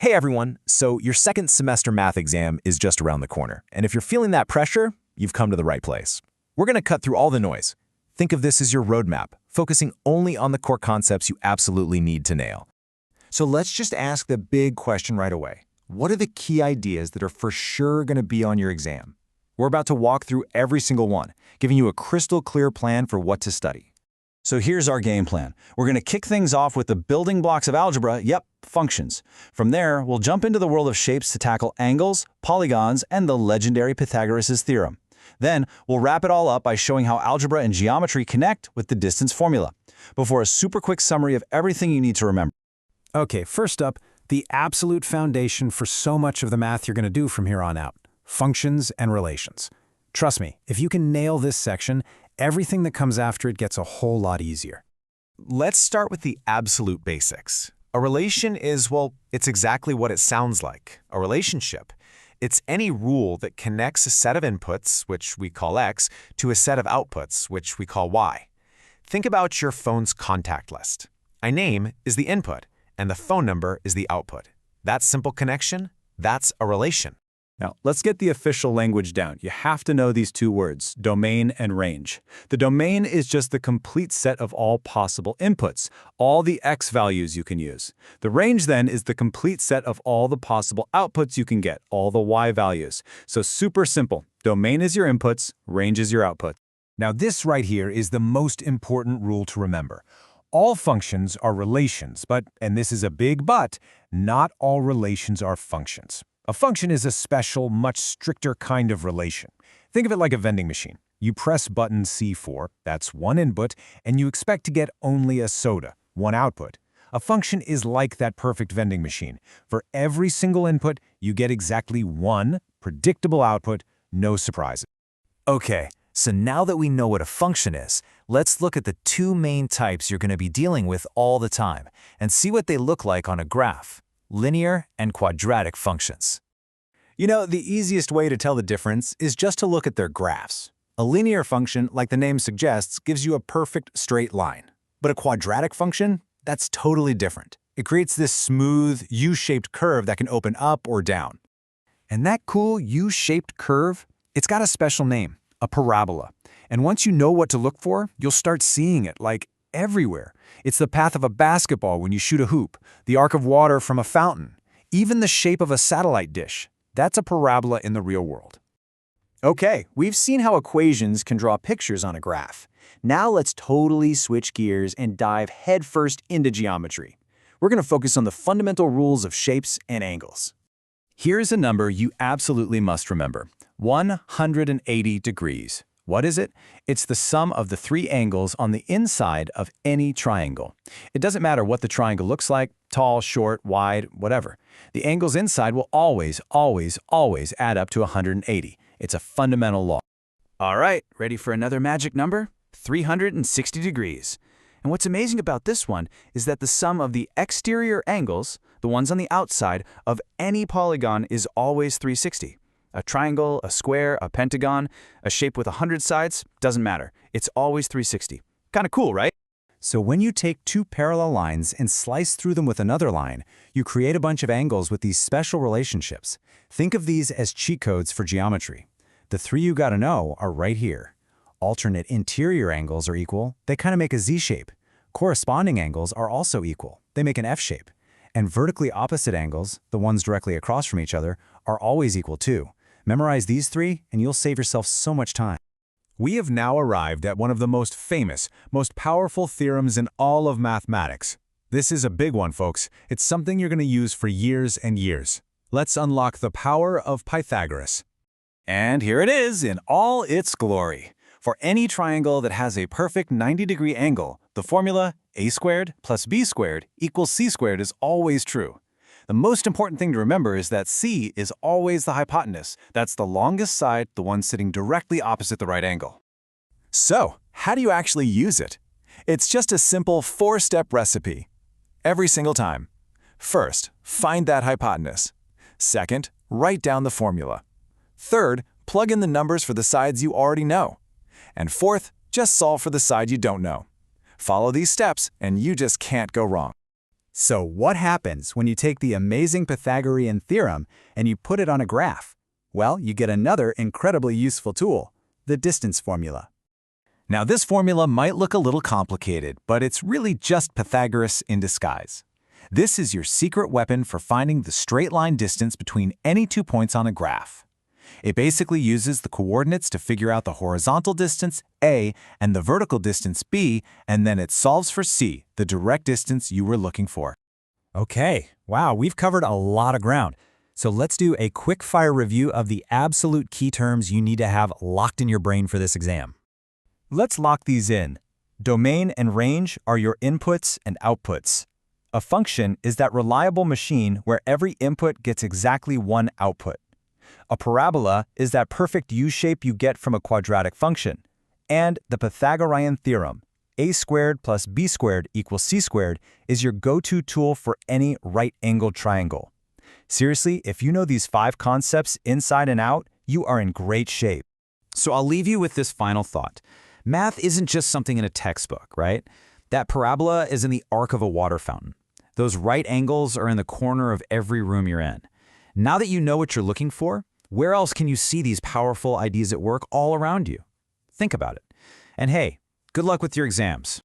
Hey everyone, so your second semester math exam is just around the corner, and if you're feeling that pressure, you've come to the right place. We're going to cut through all the noise. Think of this as your roadmap, focusing only on the core concepts you absolutely need to nail. So let's just ask the big question right away. What are the key ideas that are for sure going to be on your exam? We're about to walk through every single one, giving you a crystal clear plan for what to study. So here's our game plan. We're going to kick things off with the building blocks of algebra, functions. From there, we'll jump into the world of shapes to tackle angles, polygons, and the legendary Pythagoras' theorem. Then, we'll wrap it all up by showing how algebra and geometry connect with the distance formula, before a super quick summary of everything you need to remember. Okay, first up, the absolute foundation for so much of the math you're going to do from here on out: functions and relations. Trust me, if you can nail this section, everything that comes after it gets a whole lot easier. Let's start with the absolute basics. A relation is, well, it's exactly what it sounds like, a relationship. It's any rule that connects a set of inputs, which we call X, to a set of outputs, which we call Y. Think about your phone's contact list. A name is the input, and the phone number is the output. That simple connection, that's a relation. Now, let's get the official language down. You have to know these two words, domain and range. The domain is just the complete set of all possible inputs, all the X values you can use. The range, then, is the complete set of all the possible outputs you can get, all the Y values. So super simple. Domain is your inputs, range is your output. Now this right here is the most important rule to remember. All functions are relations, but, and this is a big but, not all relations are functions. A function is a special, much stricter kind of relation. Think of it like a vending machine. You press button C4, that's one input, and you expect to get only a soda, one output. A function is like that perfect vending machine. For every single input, you get exactly one predictable output, no surprises. Okay, so now that we know what a function is, let's look at the two main types you're going to be dealing with all the time and see what they look like on a graph: linear and quadratic functions. You know, the easiest way to tell the difference is just to look at their graphs. A linear function, like the name suggests, gives you a perfect straight line. But a quadratic function? That's totally different. It creates this smooth, U-shaped curve that can open up or down. And that cool U-shaped curve, it's got a special name, a parabola. And once you know what to look for, you'll start seeing it, like, everywhere. It's the path of a basketball when you shoot a hoop, the arc of water from a fountain, even the shape of a satellite dish. That's a parabola in the real world. Okay, we've seen how equations can draw pictures on a graph. Now let's totally switch gears and dive headfirst into geometry. We're going to focus on the fundamental rules of shapes and angles. Here's a number you absolutely must remember: 180 degrees. What is it? It's the sum of the three angles on the inside of any triangle. It doesn't matter what the triangle looks like, tall, short, wide, whatever. The angles inside will always add up to 180. It's a fundamental law. All right, ready for another magic number? 360 degrees. And what's amazing about this one is that the sum of the exterior angles, the ones on the outside, of any polygon is always 360. A triangle, a square, a pentagon, a shape with 100 sides, doesn't matter. It's always 360. Kind of cool, right? So when you take two parallel lines and slice through them with another line, you create a bunch of angles with these special relationships. Think of these as cheat codes for geometry. The three you gotta know are right here. Alternate interior angles are equal. They kind of make a Z shape. Corresponding angles are also equal. They make an F shape. And vertically opposite angles, the ones directly across from each other, are always equal too. Memorize these three, and you'll save yourself so much time. We have now arrived at one of the most famous, most powerful theorems in all of mathematics. This is a big one, folks. It's something you're going to use for years and years. Let's unlock the power of Pythagoras. And here it is in all its glory. For any triangle that has a perfect 90-degree angle, the formula a squared plus b squared equals c squared is always true. The most important thing to remember is that c is always the hypotenuse. That's the longest side, the one sitting directly opposite the right angle. So, how do you actually use it? It's just a simple four-step recipe. Every single time. First, find that hypotenuse. Second, write down the formula. Third, plug in the numbers for the sides you already know. And fourth, just solve for the side you don't know. Follow these steps, and you just can't go wrong. So what happens when you take the amazing Pythagorean theorem and you put it on a graph? Well, you get another incredibly useful tool, the distance formula. Now, this formula might look a little complicated, but it's really just Pythagoras in disguise. This is your secret weapon for finding the straight line distance between any 2 points on a graph. It basically uses the coordinates to figure out the horizontal distance, A, and the vertical distance, B, and then it solves for C, the direct distance you were looking for. Okay, wow, we've covered a lot of ground. So let's do a quick-fire review of the absolute key terms you need to have locked in your brain for this exam. Let's lock these in. Domain and range are your inputs and outputs. A function is that reliable machine where every input gets exactly one output. A parabola is that perfect U-shape you get from a quadratic function. And the Pythagorean theorem, a squared plus b squared equals c squared, is your go-to tool for any right-angled triangle. Seriously, if you know these 5 concepts inside and out, you are in great shape. So I'll leave you with this final thought. Math isn't just something in a textbook, right? That parabola is in the arc of a water fountain. Those right angles are in the corner of every room you're in. Now that you know what you're looking for, where else can you see these powerful ideas at work all around you? Think about it. And hey, good luck with your exams.